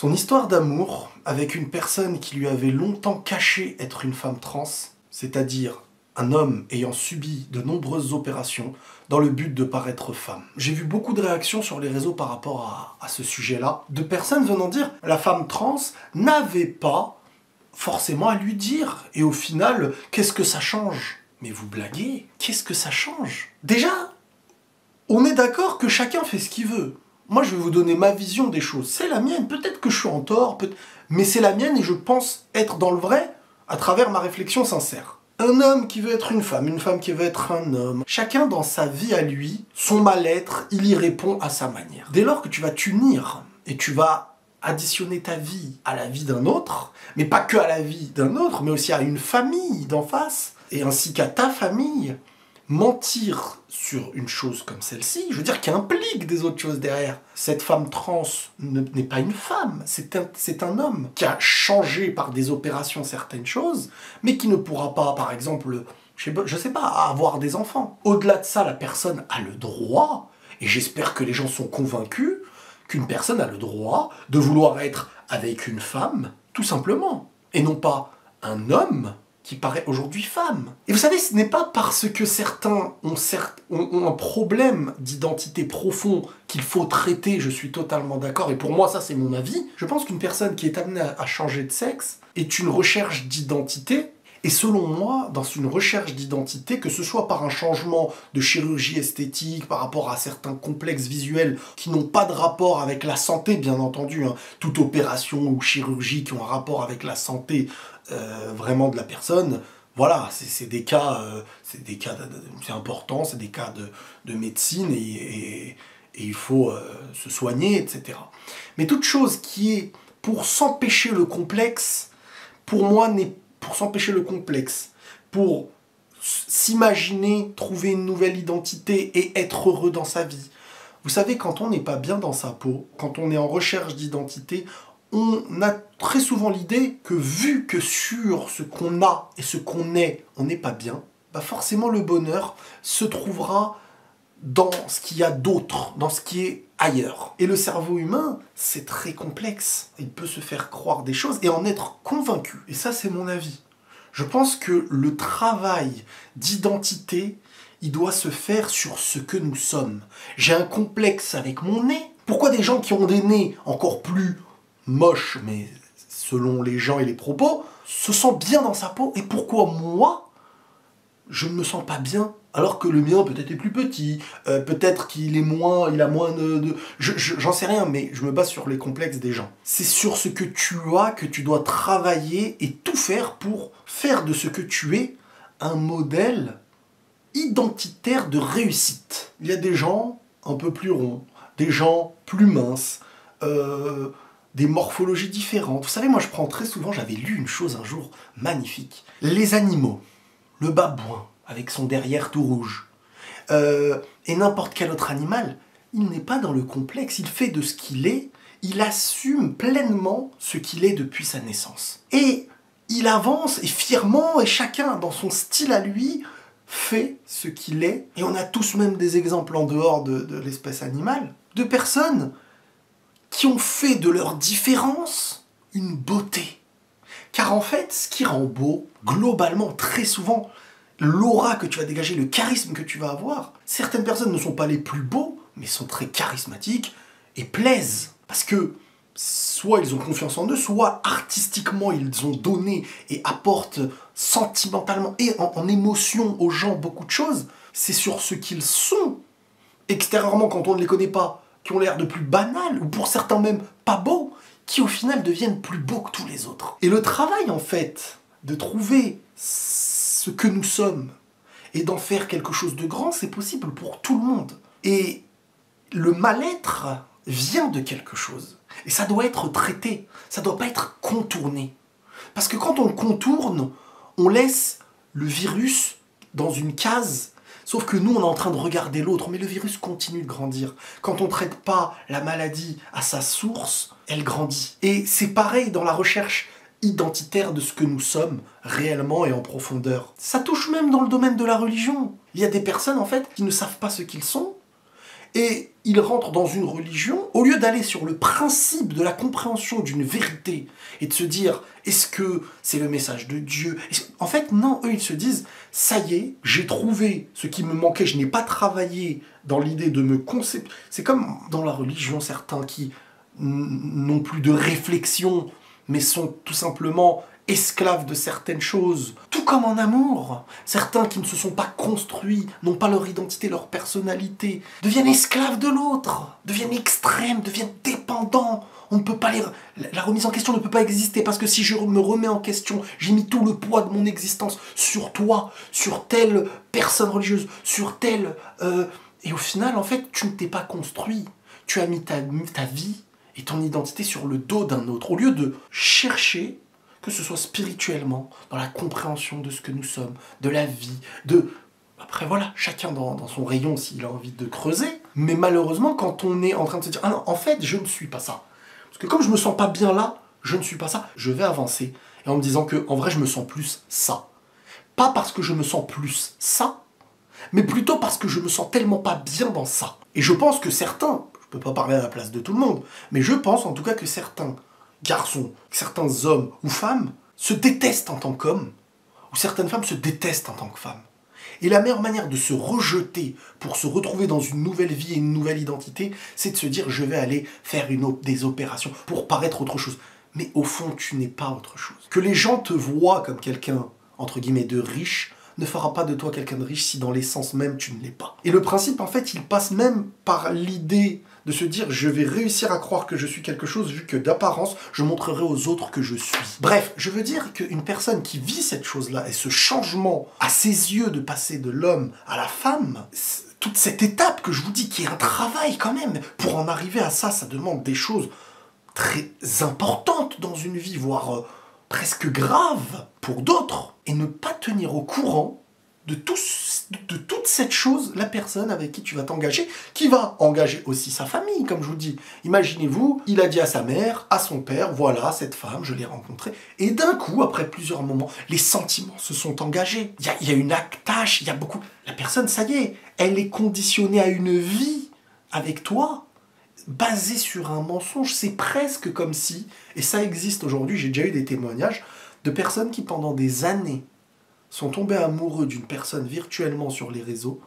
Son histoire d'amour avec une personne qui lui avait longtemps caché être une femme trans, c'est-à-dire un homme ayant subi de nombreuses opérations dans le but de paraître femme. J'ai vu beaucoup de réactions sur les réseaux par rapport à ce sujet-là, de personnes venant dire « la femme trans n'avait pas forcément à lui dire. Et au final, qu'est-ce que ça change ?» Mais vous blaguez, qu'est-ce que ça change? Déjà, on est d'accord que chacun fait ce qu'il veut. Moi, je vais vous donner ma vision des choses. C'est la mienne, peut-être que je suis en tort, mais c'est la mienne et je pense être dans le vrai à travers ma réflexion sincère. Un homme qui veut être une femme qui veut être un homme. Chacun dans sa vie à lui, son mal-être, il y répond à sa manière. Dès lors que tu vas t'unir et tu vas additionner ta vie à la vie d'un autre, mais pas que à la vie d'un autre, mais aussi à une famille d'en face, et ainsi qu'à ta famille, mentir sur une chose comme celle-ci, je veux dire, qui implique des autres choses derrière. Cette femme trans n'est pas une femme, c'est un homme qui a changé par des opérations certaines choses, mais qui ne pourra pas, par exemple, je sais pas, avoir des enfants. Au-delà de ça, la personne a le droit, et j'espère que les gens sont convaincus, qu'une personne a le droit de vouloir être avec une femme, tout simplement, et non pas un homme qui paraît aujourd'hui femme. Et vous savez, ce n'est pas parce que certains ont un problème d'identité profond qu'il faut traiter, je suis totalement d'accord, et pour moi ça c'est mon avis. Je pense qu'une personne qui est amenée à changer de sexe est une recherche d'identité, et selon moi, dans une recherche d'identité, que ce soit par un changement de chirurgie esthétique, par rapport à certains complexes visuels qui n'ont pas de rapport avec la santé, bien entendu, hein, toute opération ou chirurgie qui ont un rapport avec la santé vraiment de la personne, voilà, c'est des cas, c'est important, c'est des cas de médecine et il faut se soigner, etc. Mais toute chose qui est pour s'empêcher le complexe, pour moi, pour s'empêcher le complexe, pour s'imaginer, trouver une nouvelle identité et être heureux dans sa vie. Vous savez, quand on n'est pas bien dans sa peau, quand on est en recherche d'identité, on a très souvent l'idée que vu que sur ce qu'on a et ce qu'on est, on n'est pas bien, bah forcément le bonheur se trouvera dans ce qu'il y a d'autre, dans ce qui est ailleurs. Et le cerveau humain, c'est très complexe. Il peut se faire croire des choses et en être convaincu. Et ça, c'est mon avis. Je pense que le travail d'identité, il doit se faire sur ce que nous sommes. J'ai un complexe avec mon nez. Pourquoi des gens qui ont des nez encore plus moches, mais selon les gens et les propos, se sentent bien dans sa peau? Et pourquoi moi, je ne me sens pas bien alors que le mien peut-être est plus petit, peut-être qu'il a moins de... J'en sais rien, mais je me base sur les complexes des gens. C'est sur ce que tu as que tu dois travailler et tout faire pour faire de ce que tu es un modèle identitaire de réussite. Il y a des gens un peu plus ronds, des gens plus minces, des morphologies différentes. Vous savez, moi je prends très souvent, j'avais lu une chose un jour magnifique. Les animaux, le babouin, avec son derrière tout rouge, et n'importe quel autre animal, il n'est pas dans le complexe, il fait de ce qu'il est, il assume pleinement ce qu'il est depuis sa naissance. Et il avance, et fièrement, et chacun, dans son style à lui, fait ce qu'il est. Et on a tous même des exemples en dehors de l'espèce animale, de personnes qui ont fait de leur différence une beauté. Car en fait, ce qui rend beau, globalement, très souvent, l'aura que tu vas dégager, le charisme que tu vas avoir, certaines personnes ne sont pas les plus beaux, mais sont très charismatiques et plaisent. Parce que soit ils ont confiance en eux, soit artistiquement ils ont donné et apportent sentimentalement et en émotion aux gens beaucoup de choses. C'est sur ce qu'ils sont, extérieurement quand on ne les connaît pas, qui ont l'air de plus banals, ou pour certains même pas beaux, qui au final deviennent plus beaux que tous les autres. Et le travail en fait, de trouver ce que nous sommes, et d'en faire quelque chose de grand, c'est possible pour tout le monde. Et le mal-être vient de quelque chose. Et ça doit être traité, ça ne doit pas être contourné. Parce que quand on le contourne, on laisse le virus dans une case. Sauf que nous, on est en train de regarder l'autre, mais le virus continue de grandir. Quand on ne traite pas la maladie à sa source, elle grandit. Et c'est pareil dans la recherche identitaire de ce que nous sommes réellement et en profondeur. Ça touche même dans le domaine de la religion. Il y a des personnes, en fait, qui ne savent pas ce qu'ils sont, Et il rentre dans une religion, au lieu d'aller sur le principe de la compréhension d'une vérité et de se dire, est-ce que c'est le message de Dieu? En fait, non, eux, ils se disent, ça y est, j'ai trouvé ce qui me manquait, je n'ai pas travaillé dans l'idée de me concevoir. C'est comme dans la religion, certains qui n'ont plus de réflexion, mais sont tout simplement esclaves de certaines choses. Tout comme en amour. Certains qui ne se sont pas construits, n'ont pas leur identité, leur personnalité, deviennent esclaves de l'autre, deviennent extrêmes, deviennent dépendants. On ne peut pas la remise en question ne peut pas exister parce que si je me remets en question, j'ai mis tout le poids de mon existence sur toi, sur telle personne religieuse, sur telle... Et au final, en fait, tu ne t'es pas construit. Tu as mis ta vie et ton identité sur le dos d'un autre. Au lieu de chercher, que ce soit spirituellement, dans la compréhension de ce que nous sommes, de la vie, Après voilà, chacun dans son rayon s'il a envie de creuser. Mais malheureusement, quand on est en train de se dire « Ah non, en fait, je ne suis pas ça. » Parce que comme je me sens pas bien là, je ne suis pas ça. Je vais avancer. Et en me disant que en vrai, je me sens plus ça. Pas parce que je me sens plus ça, mais plutôt parce que je me sens tellement pas bien dans ça. Et je pense que certains, je peux pas parler à la place de tout le monde, mais je pense en tout cas que certains garçons, certains hommes ou femmes se détestent en tant qu'hommes, ou certaines femmes se détestent en tant que femmes. Et la meilleure manière de se rejeter pour se retrouver dans une nouvelle vie et une nouvelle identité, c'est de se dire je vais aller faire des opérations pour paraître autre chose. Mais au fond, tu n'es pas autre chose. Que les gens te voient comme quelqu'un, entre guillemets, de riche, ne fera pas de toi quelqu'un de riche si dans l'essence même tu ne l'es pas. Et le principe, en fait, il passe même par l'idée de se dire je vais réussir à croire que je suis quelque chose vu que d'apparence, je montrerai aux autres que je suis. Bref, je veux dire qu'une personne qui vit cette chose-là et ce changement à ses yeux de passer de l'homme à la femme, toute cette étape que je vous dis qui est un travail quand même, pour en arriver à ça, ça demande des choses très importantes dans une vie, voire presque graves pour d'autres, et ne pas tenir au courant de toute cette chose, la personne avec qui tu vas t'engager, qui va engager aussi sa famille, comme je vous dis. Imaginez-vous, il a dit à sa mère, à son père, voilà, cette femme, je l'ai rencontrée, et d'un coup, après plusieurs moments, les sentiments se sont engagés. Il y a une tâche, il y a beaucoup... La personne, ça y est, elle est conditionnée à une vie avec toi, basée sur un mensonge. C'est presque comme si, et ça existe aujourd'hui, j'ai déjà eu des témoignages, de personnes qui pendant des années sont tombés amoureux d'une personne virtuellement sur les réseaux,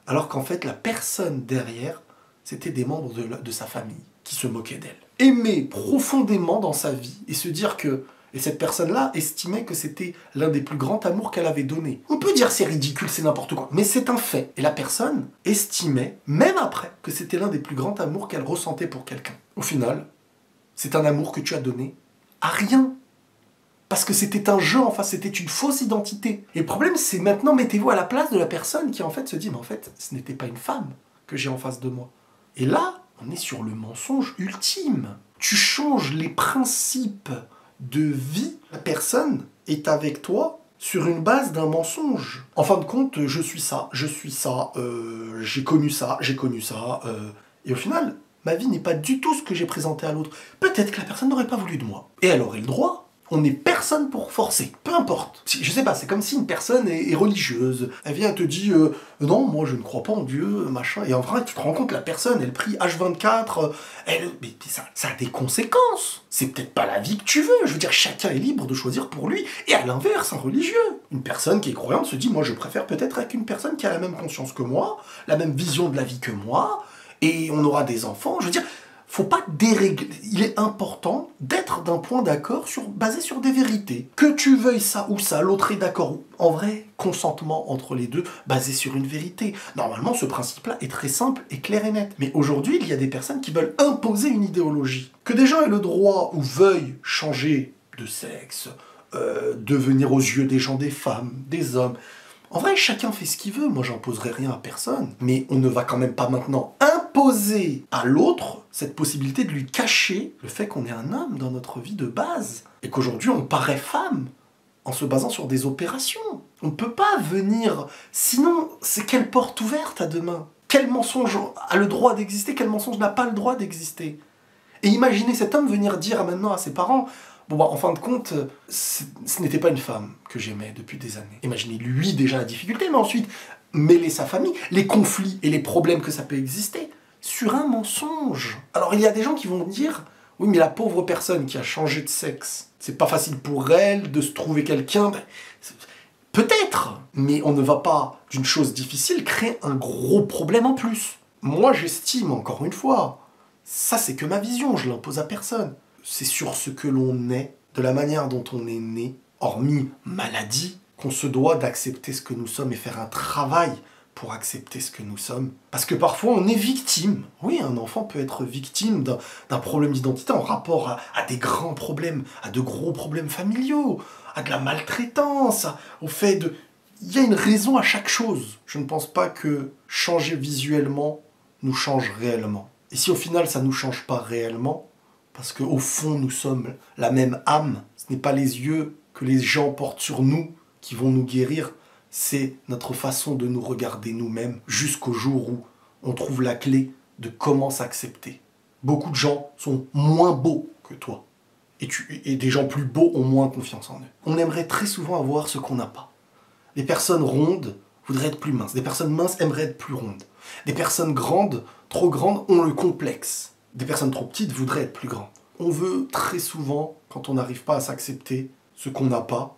alors qu'en fait la personne derrière, c'était des membres de sa famille qui se moquaient d'elle. Aimer profondément dans sa vie et se dire que... Et cette personne-là estimait que c'était l'un des plus grands amours qu'elle avait donné. On peut dire c'est ridicule, c'est n'importe quoi, mais c'est un fait. Et la personne estimait, même après, que c'était l'un des plus grands amours qu'elle ressentait pour quelqu'un. Au final, c'est un amour que tu as donné à rien. Parce que c'était un jeu, enfin c'était une fausse identité. Et le problème c'est maintenant, mettez-vous à la place de la personne qui en fait se dit, mais en fait, ce n'était pas une femme que j'ai en face de moi. Et là, on est sur le mensonge ultime. Tu changes les principes de vie. La personne est avec toi sur une base d'un mensonge. En fin de compte, je suis ça, j'ai connu ça, et au final, ma vie n'est pas du tout ce que j'ai présenté à l'autre. Peut-être que la personne n'aurait pas voulu de moi. Et elle aurait le droit. On n'est personne pour forcer, peu importe. Je sais pas, c'est comme si une personne est religieuse. Elle vient et te dit non, moi je ne crois pas en Dieu, machin. Et en vrai, tu te rends compte, la personne, elle prie H24, mais ça a des conséquences. C'est peut-être pas la vie que tu veux. Je veux dire, chacun est libre de choisir pour lui. Et à l'inverse, un religieux. Une personne qui est croyante se dit, moi je préfère peut-être avec une personne qui a la même conscience que moi, la même vision de la vie que moi, et on aura des enfants. Je veux dire, faut pas dérégler. Il est important d'être d'un point d'accord basé sur des vérités. Que tu veuilles ça ou ça, l'autre est d'accord. En vrai, consentement entre les deux, basé sur une vérité. Normalement, ce principe-là est très simple et clair et net. Mais aujourd'hui, il y a des personnes qui veulent imposer une idéologie. Que des gens aient le droit ou veuillent changer de sexe, devenir aux yeux des gens des femmes, des hommes. En vrai, chacun fait ce qu'il veut, moi j'imposerai rien à personne. Mais on ne va quand même pas maintenant imposer à l'autre cette possibilité de lui cacher le fait qu'on est un homme dans notre vie de base. Et qu'aujourd'hui on paraît femme en se basant sur des opérations. On ne peut pas venir... Sinon, c'est quelle porte ouverte à demain? Quel mensonge a le droit d'exister? Quel mensonge n'a pas le droit d'exister? Et imaginez cet homme venir dire maintenant à ses parents... Bon bah en fin de compte, ce n'était pas une femme que j'aimais depuis des années. Imaginez lui déjà la difficulté, mais ensuite, mêler sa famille, les conflits et les problèmes que ça peut exister, sur un mensonge. Alors il y a des gens qui vont dire, oui mais la pauvre personne qui a changé de sexe, c'est pas facile pour elle de se trouver quelqu'un. Peut-être, mais on ne va pas, d'une chose difficile, créer un gros problème en plus. Moi j'estime, encore une fois, ça c'est que ma vision, je l'impose à personne. C'est sur ce que l'on est, de la manière dont on est né, hormis maladie, qu'on se doit d'accepter ce que nous sommes et faire un travail pour accepter ce que nous sommes. Parce que parfois on est victime. Oui, un enfant peut être victime d'un problème d'identité en rapport à des grands problèmes, à de gros problèmes familiaux, à de la maltraitance, au fait de... Il y a une raison à chaque chose. Je ne pense pas que changer visuellement nous change réellement. Et si au final ça ne nous change pas réellement, parce qu'au fond nous sommes la même âme, ce n'est pas les yeux que les gens portent sur nous qui vont nous guérir, c'est notre façon de nous regarder nous-mêmes jusqu'au jour où on trouve la clé de comment s'accepter. Beaucoup de gens sont moins beaux que toi. Et des gens plus beaux ont moins confiance en eux. On aimerait très souvent avoir ce qu'on n'a pas. Les personnes rondes voudraient être plus minces. Des personnes minces aimeraient être plus rondes. Des personnes grandes, trop grandes, ont le complexe. Des personnes trop petites voudraient être plus grandes. On veut très souvent, quand on n'arrive pas à s'accepter, ce qu'on n'a pas,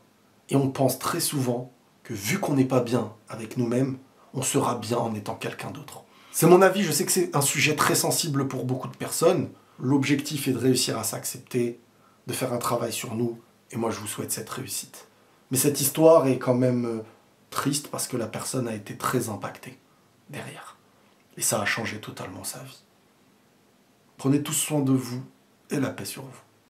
et on pense très souvent que vu qu'on n'est pas bien avec nous-mêmes, on sera bien en étant quelqu'un d'autre. C'est mon avis, je sais que c'est un sujet très sensible pour beaucoup de personnes. L'objectif est de réussir à s'accepter, de faire un travail sur nous, et moi je vous souhaite cette réussite. Mais cette histoire est quand même triste parce que la personne a été très impactée derrière. Et ça a changé totalement sa vie. Prenez tous soin de vous et la paix sur vous.